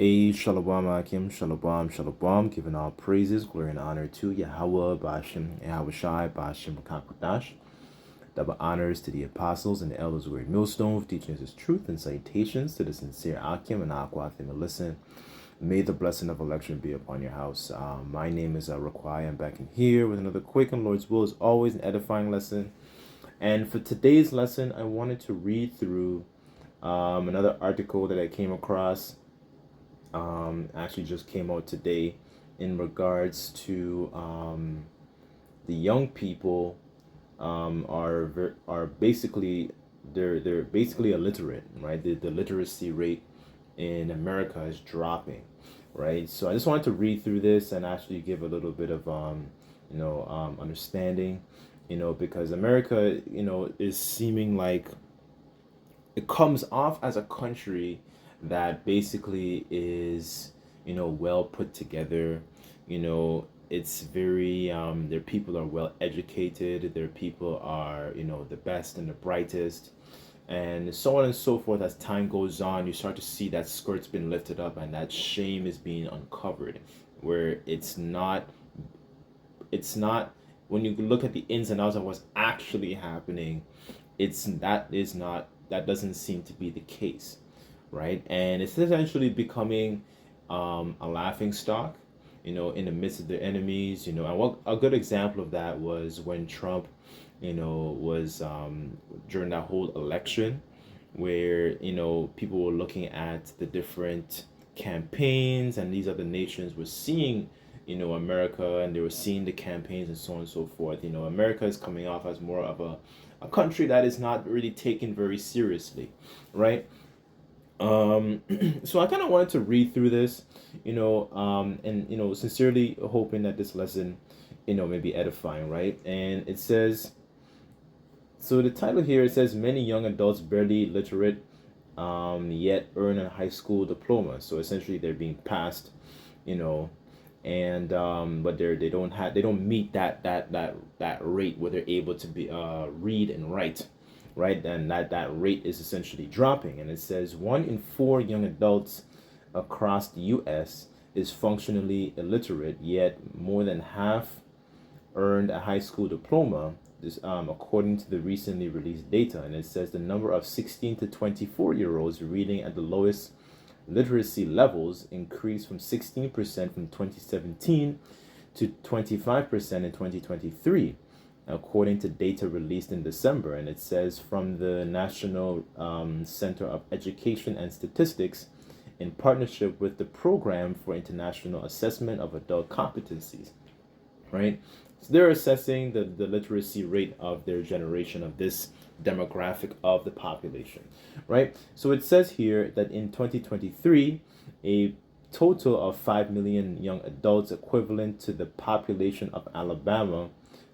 A Shalom Akim, Shalom, Shalom, giving all praises, glory, and honor to Yahweh, Bashim, Yahweh Shai, Bashim, Rakakwadash. Double honors to the apostles and the elders of Great Millstone for teaching us his truth and citations to the sincere Akim and Aquathim and listen. May the blessing of election be upon your house. My name is Raquai. I'm back in here with another quick and Lord's will is always an edifying lesson. And for today's lesson, I wanted to read through another article that I came across. Actually just came out today in regards to the young people are basically they're basically illiterate, right? The literacy rate in America is dropping, right? So I just wanted to read through this and actually give a little bit of understanding, because America, is seeming like it comes off as a country that basically is, well put together. It's very, their people are well educated, their people are, the best and the brightest, and so on and so forth. As time goes on, you start to see that skirt's been lifted up and that shame is being uncovered, where it's not when you look at the ins and outs of what's actually happening, that doesn't seem to be the case, right? And it's essentially becoming a laughing stock, in the midst of their enemies. And what a good example of that was when Trump, was during that whole election, where people were looking at the different campaigns, and these other nations were seeing America, and they were seeing the campaigns and so on and so forth. America is coming off as more of a country that is not really taken very seriously, right? So I kind of wanted to read through this, and sincerely hoping that this lesson, may be edifying, right? And it says, so the title here, it says many young adults barely literate, yet earn a high school diploma. So essentially, they're being passed, and but they don't meet that rate where they're able to be read and write, right? And that rate is essentially dropping. And it says 1 in 4 young adults across the U.S. is functionally illiterate, yet more than half earned a high school diploma. This, according to the recently released data. And it says the number of 16 to 24-year-olds reading at the lowest literacy levels increased from 16% from 2017 to 25% in 2023, according to data released in December. And it says from the National Center of Education and Statistics, in partnership with the Program for International Assessment of Adult Competencies, right? So they're assessing the literacy rate of their generation, of this demographic of the population, right? So it says here that in 2023, a total of 5 million young adults, equivalent to the population of Alabama,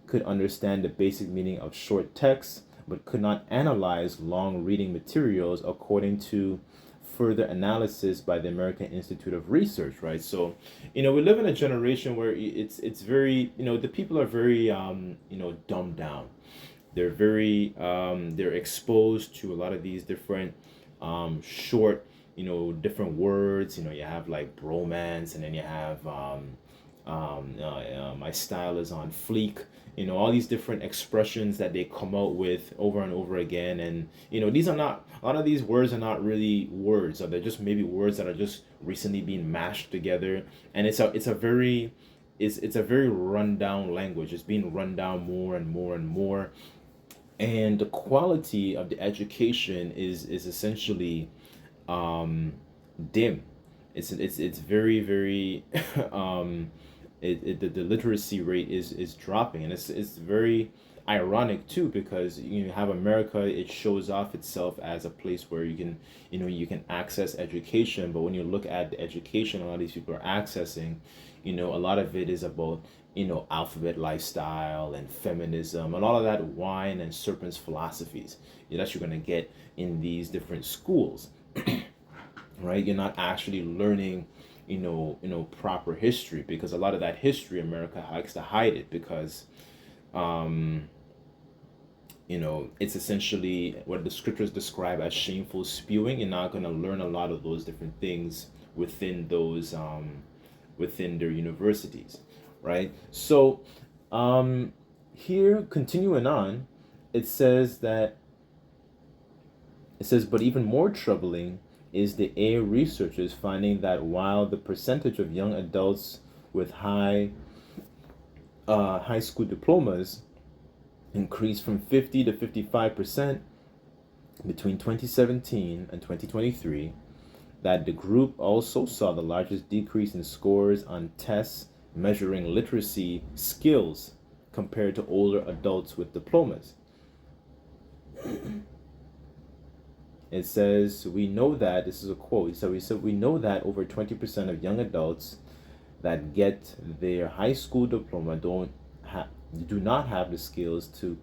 could understand the basic meaning of short text, but could not analyze long reading materials, according to further analysis by the American Institute of Research, right? So, we live in a generation where it's very, the people are very, dumbed down. They're very, they're exposed to a lot of these different, short, different words. You have like bromance, and then you have, my style is on fleek. All these different expressions that they come out with over and over again. And these are not, a lot of these words are not really words, or they're just maybe words that are just recently being mashed together. And it's a very rundown language. It's being run down more and more and more. And the quality of the education is essentially dim. It's very, very the literacy rate is dropping. And it's very ironic too, because you have America, it shows off itself as a place where you can access education. But when you look at the education a lot of these people are accessing, a lot of it is about alphabet lifestyle and feminism and all of that wine and serpents philosophies that you're going to get in these different schools. Right? You're not actually learning proper history, because a lot of that history America likes to hide it, because it's essentially what the scriptures describe as shameful spewing. You're not going to learn a lot of those different things within those within their universities, right? So here, continuing on, it says that but even more troubling is the A researchers finding that while the percentage of young adults with high school diplomas increased from 50 to 55% between 2017 and 2023, that the group also saw the largest decrease in scores on tests measuring literacy skills compared to older adults with diplomas. It says, we know that, this is a quote, so we said, we know that over 20% of young adults that get their high school diploma do not have the skills to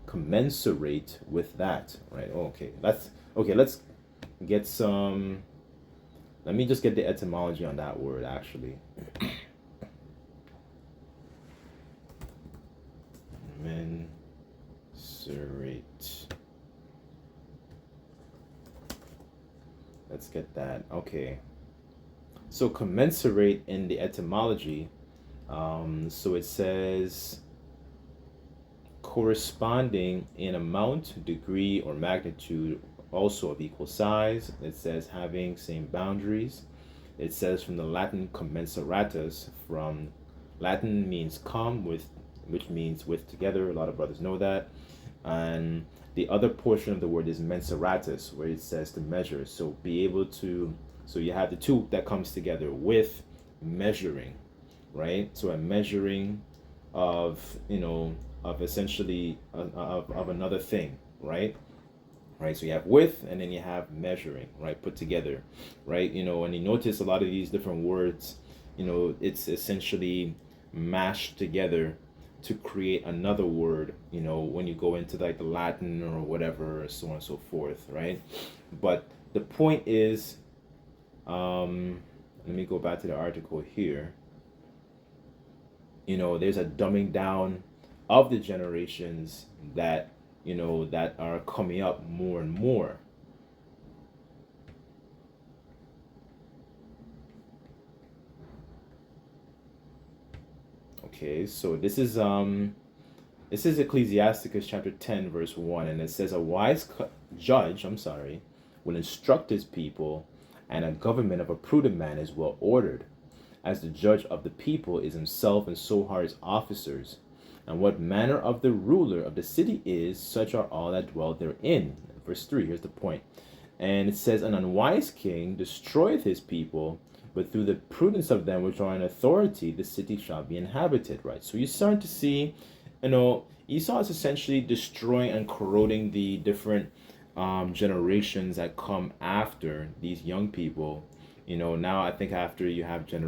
commensurate with that, right? Okay, let's get some, let me just get the etymology on that word, actually. Commensurate. Let's get that. Okay. So commensurate in the etymology. So it says corresponding in amount, degree, or magnitude, also of equal size. It says having same boundaries. It says from the Latin commensuratus, from Latin means come with, which means with together. A lot of brothers know that. And the other portion of the word is mensuratus, where it says to measure. So be able to, so you have the two that comes together with measuring, right? So a measuring of, of essentially of another thing, right? Right, so you have with, and then you have measuring, right, put together, right? And you notice a lot of these different words, it's essentially mashed together to create another word, when you go into like the Latin or whatever, so on and so forth, right? But the point is, let me go back to the article here. There's a dumbing down of the generations that that are coming up more and more. Okay, so this is Ecclesiasticus chapter 10 verse 1, and it says a wise judge, will instruct his people, and a government of a prudent man is well ordered. As the judge of the people is himself, and so are his officers. And what manner of the ruler of the city is, such are all that dwell therein. Verse 3, here's the point. And it says, an unwise king destroyeth his people, but through the prudence of them which are in authority, the city shall be inhabited, right? So you start to see, Esau is essentially destroying and corroding the different generations that come after these young people. Now I think after you have Gen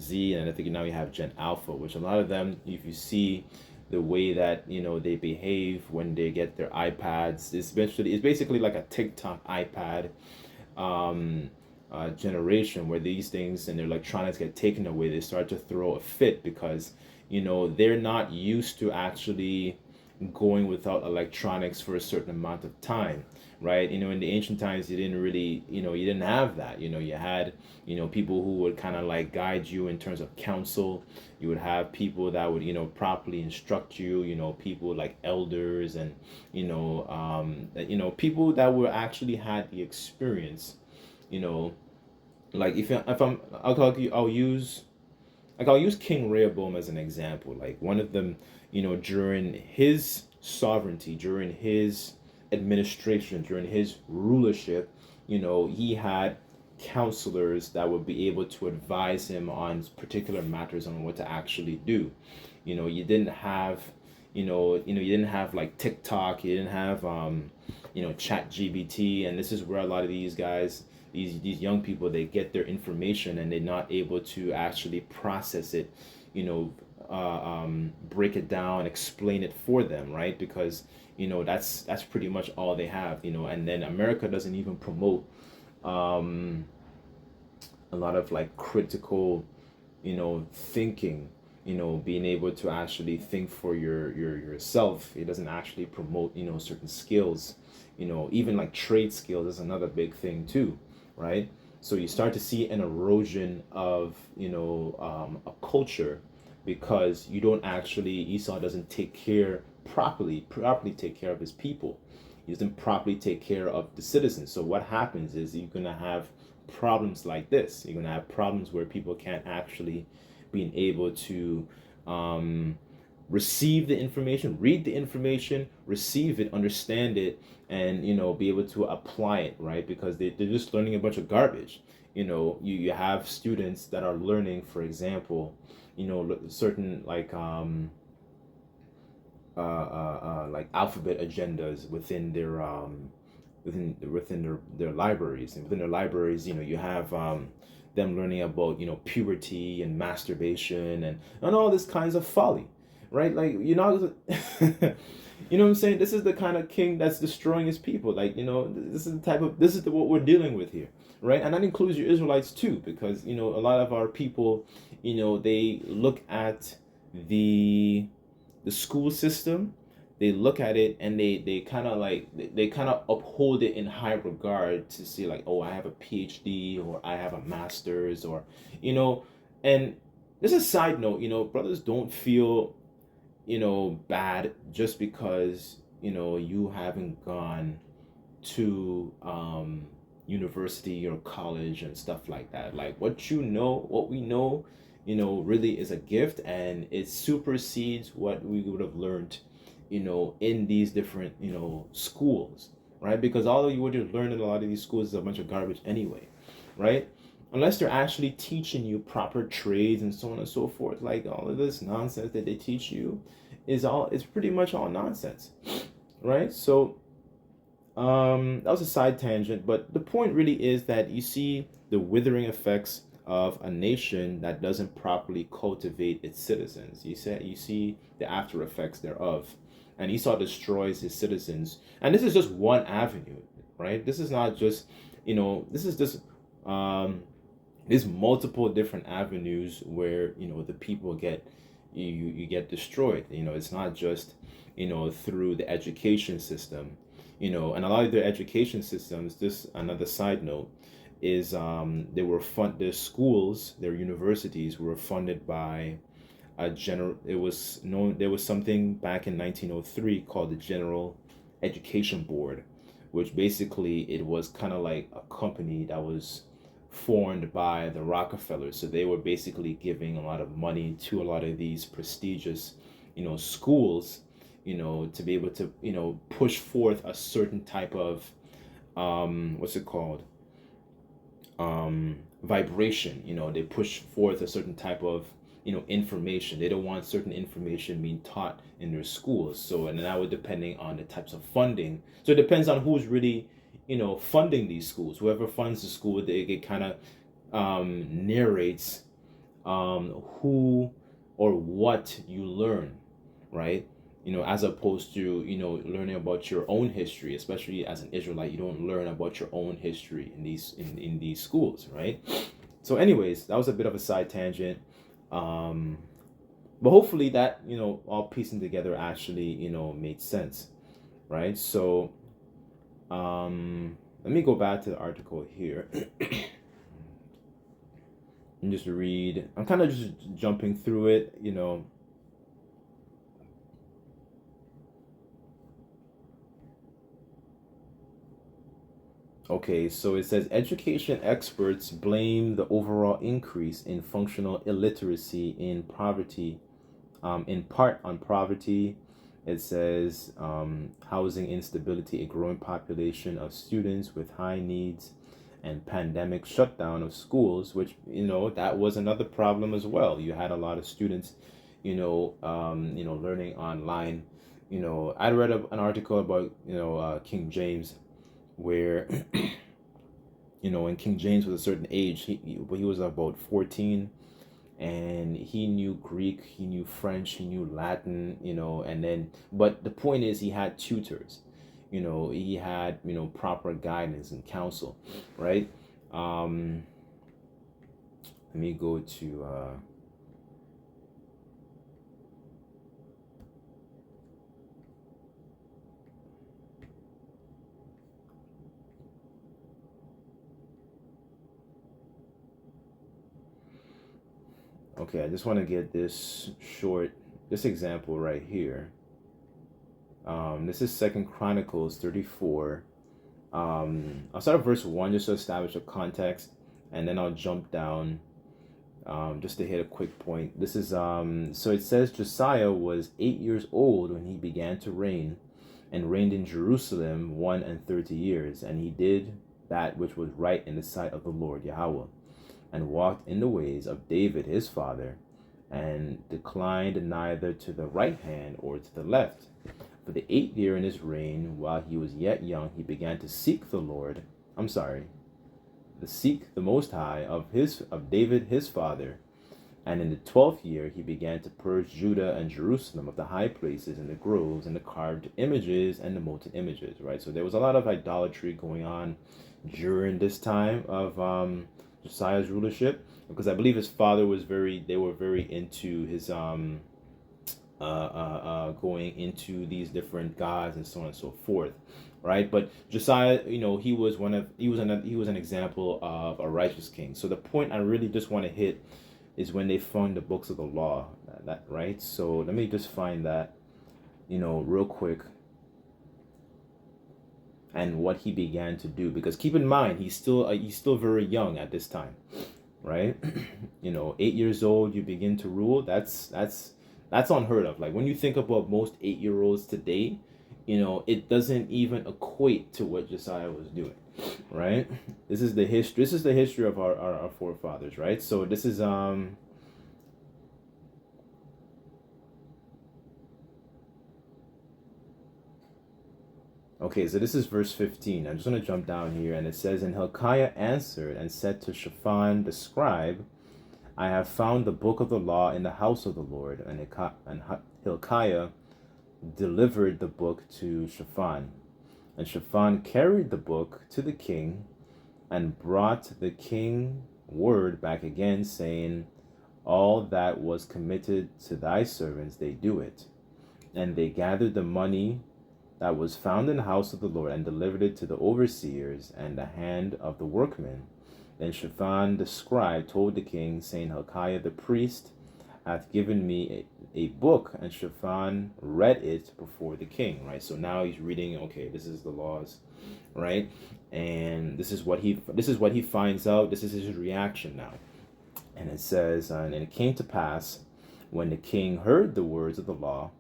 Z, and I think now you have Gen Alpha, which a lot of them, if you see the way that they behave when they get their iPads, it's basically like a TikTok iPad generation, where these things and their electronics get taken away. They start to throw a fit because they're not used to actually going without electronics for a certain amount of time, right? In the ancient times, you didn't really, you didn't have that. You had, people who would kind of like guide you in terms of counsel. You would have people that would, properly instruct you, people like elders, and, people that were actually had the experience, like I'll use King Rehoboam as an example. Like one of them, during his sovereignty, during his administration, during his rulership, he had counselors that would be able to advise him on particular matters on what to actually do. You didn't have, you didn't have like TikTok, you didn't have, Chat GBT, and this is where a lot of these guys, these young people, they get their information and they're not able to actually process it, break it down, explain it for them, right? Because that's pretty much all they have, and then America doesn't even promote a lot of like critical thinking, being able to actually think for yourself. It doesn't actually promote, certain skills. Even like trade skills is another big thing too, right? So you start to see an erosion of, a culture, because you don't actually Esau doesn't take care properly take care of his people. He doesn't properly take care of the citizens. So what happens is you're gonna have problems like this. You're gonna have problems where people can't actually being able to um, receive the information, read the information, receive it, understand it, and be able to apply it, right? Because they're just learning a bunch of garbage. You have students that are learning, for example, certain like alphabet agendas within their libraries. And within their libraries, you have them learning about puberty and masturbation and all this kinds of folly, right? Like you know what I'm saying? This is the kind of king that's destroying his people. Like, this is what we're dealing with here, right? And that includes your Israelites too, because a lot of our people, they look at the school system. They look at it and they kind of like they kind of uphold it in high regard, to see like, oh, I have a PhD, or I have a master's, or you know and this is a side note. Brothers, don't feel bad just because you haven't gone to university or college and stuff like that. Like, what we know, really is a gift, and it supersedes what we would have learned, in these different, schools, right? Because all of you would have learned in a lot of these schools is a bunch of garbage anyway, right? Unless they're actually teaching you proper trades and so on and so forth. Like, all of this nonsense that they teach you is pretty much all nonsense, right? So that was a side tangent, but the point really is that you see the withering effects of a nation that doesn't properly cultivate its citizens. You see the after effects thereof, and Esau destroys his citizens. And this is just one avenue, right? This is not just, this is just there's multiple different avenues where the people get you get destroyed. It's not just through the education system. And a lot of their education systems, this another side note, is their schools, their universities were funded by a general it was known there was something back in 1903 called the General Education Board, which basically it was kind of like a company that was formed by the Rockefellers. So they were basically giving a lot of money to a lot of these prestigious schools, to be able to push forth a certain type of what's it called, vibration. They push forth a certain type of information. They don't want certain information being taught in their schools. So, and that would depending on the types of funding. So it depends on who's really funding these schools. Whoever funds the school, it kind of narrates who or what you learn, right? As opposed to learning about your own history. Especially as an Israelite, you don't learn about your own history in these schools, right? So anyways, that was a bit of a side tangent, but hopefully that all piecing together actually made sense, right? So let me go back to the article here and just read. I'm kind of just jumping through it. Okay, so it says education experts blame the overall increase in functional illiteracy in poverty, in part on poverty. It says housing instability, a growing population of students with high needs, and pandemic shutdown of schools, which that was another problem as well. You had a lot of students, learning online. I read an article about King James, where when King James was a certain age, he was about 14, and he knew Greek, he knew French, he knew Latin, and then, but the point is, he had tutors, he had proper guidance and counsel, right? Let me go to Okay, I just want to get this example right here. This is Second Chronicles 34. I'll start at verse 1 just to establish a context, and then I'll jump down just to hit a quick point. This is so it says Josiah was 8 years old when he began to reign, and reigned in Jerusalem 31 years, and he did that which was right in the sight of the Lord Yahweh, and walked in the ways of David his father, and declined neither to the right hand or to the left. For the 8th year in his reign, while he was yet young, he began to seek the Lord. To seek the Most High of David his father. And in the 12th year, he began to purge Judah and Jerusalem of the high places and the groves and the carved images and the molten images. Right. So there was a lot of idolatry going on during this time of Josiah's rulership, because I believe his father was they were very into his going into these different gods and so on and so forth, right? But Josiah, he was an example of a righteous king. So the point I really just want to hit is when they found the books of the law, that right. So let me just find that, real quick, and what he began to do, because keep in mind he's still very young at this time, right? 8 years old, you begin to rule. That's unheard of. Like when you think about most 8-year-olds today, it doesn't even equate to what Josiah was doing, right? This is the history of our forefathers, right? So this is okay, so this is verse 15. I'm just going to jump down here, and it says, And Hilkiah answered and said to Shaphan the scribe, I have found the book of the law in the house of the Lord. And Hilkiah delivered the book to Shaphan. And Shaphan carried the book to the king, and brought the king word back again, saying, All that was committed to thy servants, they do it. And they gathered the money that was found in the house of the Lord, and delivered it to the overseers and the hand of the workmen. Then Shaphan the scribe told the king, saying, Hilkiah the priest hath given me a book. And Shaphan read it before the king, right? So now he's reading, okay, this is the laws, right? And this is what he finds out. This is his reaction now. And it says, and it came to pass, when the king heard the words of the law,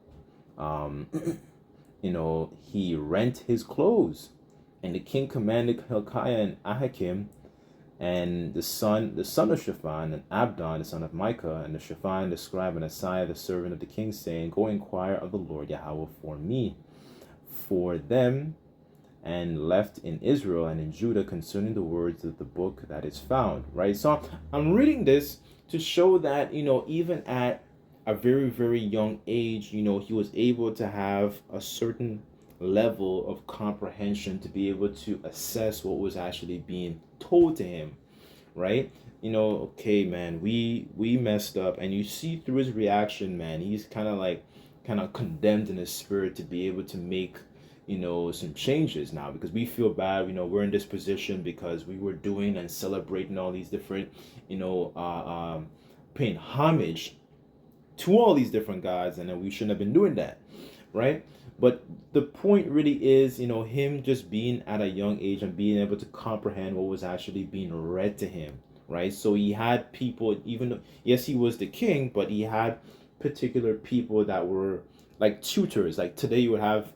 he rent his clothes. And the king commanded Hilkiah and Ahikam, and the son of Shaphan, and Abdon the son of Micah, and the Shaphan the scribe, and Asaiah the servant of the king, saying, Go inquire of the Lord Yahweh for them, and left in Israel and in Judah concerning the words of the book that is found. Right. So I'm reading this to show that even at a very, very young age, he was able to have a certain level of comprehension to be able to assess what was actually being told to him, right? Okay, man, we messed up, and you see through his reaction, man, he's kind of condemned in his spirit to be able to make some changes now, because we feel bad. We're in this position because we were doing and celebrating all these different paying homage to all these different gods, and then we shouldn't have been doing that, right? But the point really is, him just being at a young age and being able to comprehend what was actually being read to him, right? So he had people, even though, yes, he was the king, but he had particular people that were like tutors. Like today you have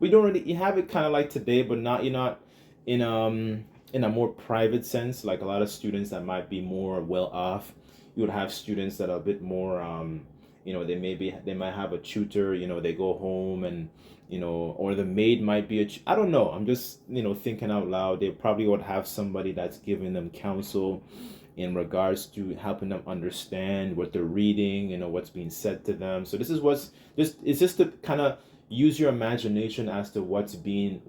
it kind of like today, but you're not in a more private sense. Like a lot of students that might be more well off, you would have students that are a bit more they might have a tutor. They go home, and or the maid might be I don't know, I'm just thinking out loud. They probably would have somebody that's giving them counsel in regards to helping them understand what they're reading, what's being said to them. So this is it's just to kind of use your imagination as to what's being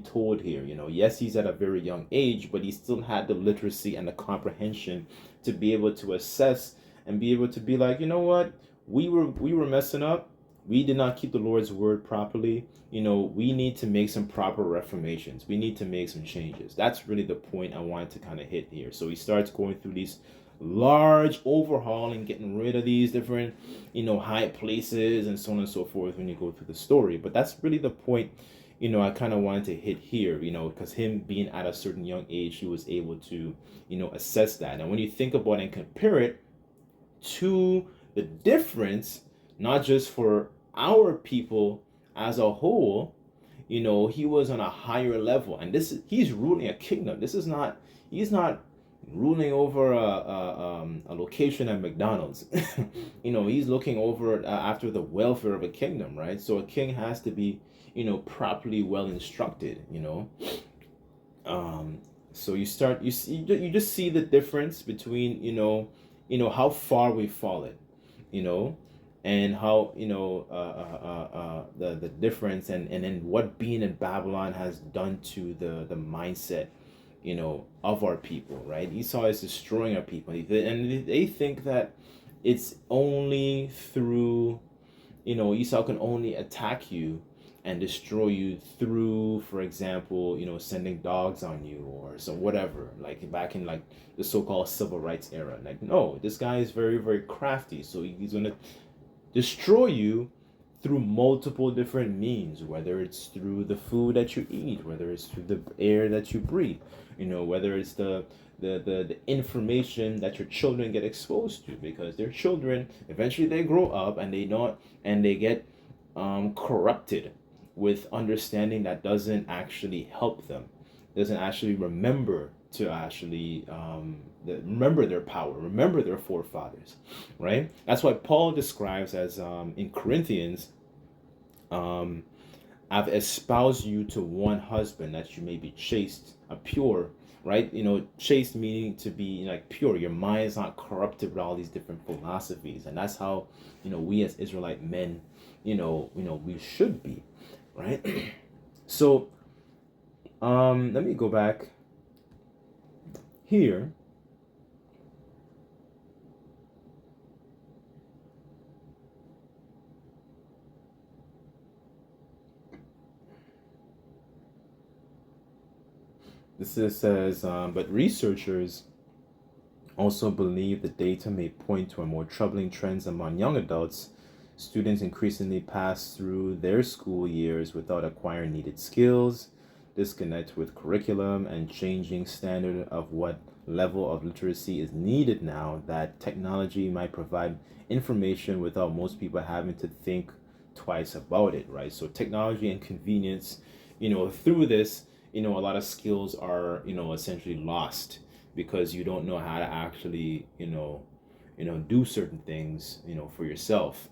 told here. Yes, he's at a very young age, but he still had the literacy and the comprehension to be able to assess and be able to be like, what, we were messing up. We did not keep the Lord's word properly. We need to make some proper reformations. We need to make some changes. That's really the point I wanted to kind of hit here. So he starts going through these large overhaul and getting rid of these different, high places and so on and so forth when you go through the story. But that's really the point, I kind of wanted to hit here, because him being at a certain young age, he was able to, assess that. And when you think about and compare it to the difference, not just for our people as a whole, he was on a higher level, and he's ruling a kingdom. He's not ruling over a location at McDonald's. He's looking over after the welfare of a kingdom, right? So a king has to be, properly well instructed. So you just see the difference between, how far we've fallen, you know, and how, the difference, and then what being in Babylon has done to the mindset, of our people, right? Esau is destroying our people, and they think that it's only through, Esau can only attack you and destroy you through, for example, sending dogs on you or so whatever, like back in like the so-called civil rights era. Like, no, this guy is very, very crafty, so he's gonna destroy you through multiple different means, whether it's through the food that you eat, whether it's through the air that you breathe, whether it's the information that your children get exposed to, because their children eventually they grow up and they get corrupted with understanding that doesn't actually help them, doesn't actually remember to actually remember their power, remember their forefathers, right? That's why Paul describes as in Corinthians, I've espoused you to one husband that you may be chaste, pure, right? Chaste meaning to be like pure. Your mind is not corrupted with all these different philosophies, and that's how we as Israelite men, we should be, right? So, let me go back here. Says, but researchers also believe the data may point to a more troubling trends among young adults. Students increasingly pass through their school years without acquiring needed skills, disconnect with curriculum, and changing standard of what level of literacy is needed now that technology might provide information without most people having to think twice about it, right? So technology and convenience, through this, a lot of skills are, essentially lost because you don't know how to actually, do certain things, for yourself.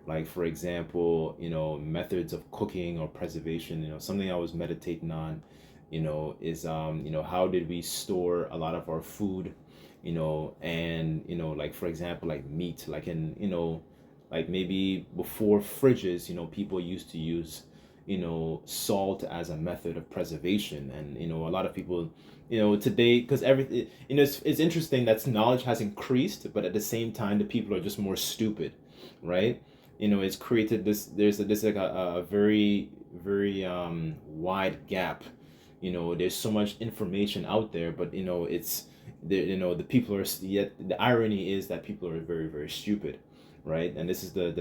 Like, for example, methods of cooking or preservation. Something I was meditating on, is how did we store a lot of our food, and like, for example, like meat, like in, like maybe before fridges, people used to use, salt as a method of preservation. And a lot of people, today, because everything, it's interesting that knowledge has increased, but at the same time the people are just more stupid, right? It's created this like a very, very wide gap. There's so much information out there, but it's the people are, yet the irony is that people are very, very stupid, right? And this is the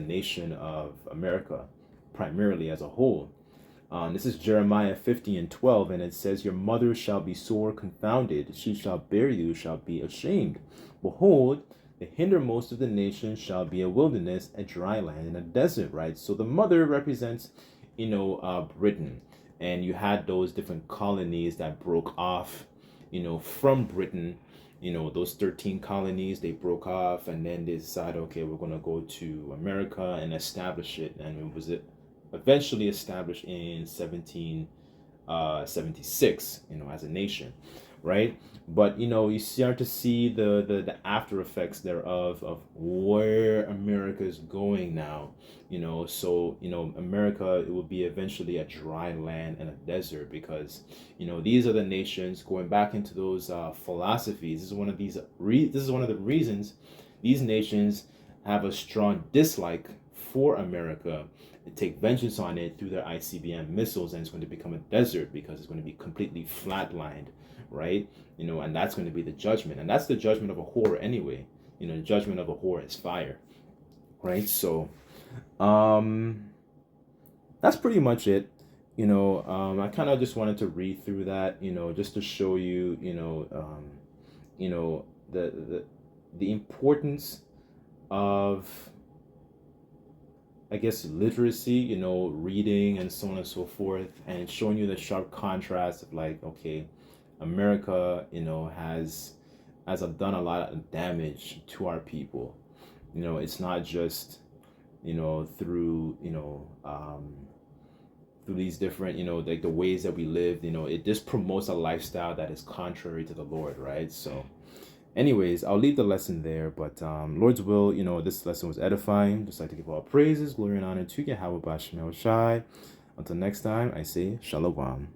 nation of America primarily as a whole. This is Jeremiah 50:12, and it says, your mother shall be sore confounded, she shall bear you, shall be ashamed. Behold, the hindermost of the nations shall be a wilderness, a dry land, and a desert, right? So the mother represents, Britain. And you had those different colonies that broke off, from Britain. Those 13 colonies, they broke off, and then they decided, okay, we're going to go to America and establish it. And it was eventually established in 1776, as a nation, right? But you start to see the after effects thereof of where America is going now. So America, it will be eventually a dry land and a desert, because these are the nations going back into those philosophies. This is one of the reasons these nations have a strong dislike for America to take vengeance on it through their ICBM missiles, and it's going to become a desert because it's going to be completely flatlined, right? And that's going to be the judgment, and that's the judgment of a whore anyway. The judgment of a whore is fire, right? So, that's pretty much it. I kind of just wanted to read through that, just to show you, the importance of, I guess, literacy, reading and so on and so forth, and showing you the sharp contrast of like, okay, America, has done a lot of damage to our people. It's not just, through, through these different, like the ways that we live, it just promotes a lifestyle that is contrary to the Lord, right? So anyways, I'll leave the lesson there, but Lord's will, this lesson was edifying. Just like to give all praises, glory, and honor to Yahweh Bashmel Shai. Until next time, I say Shalom.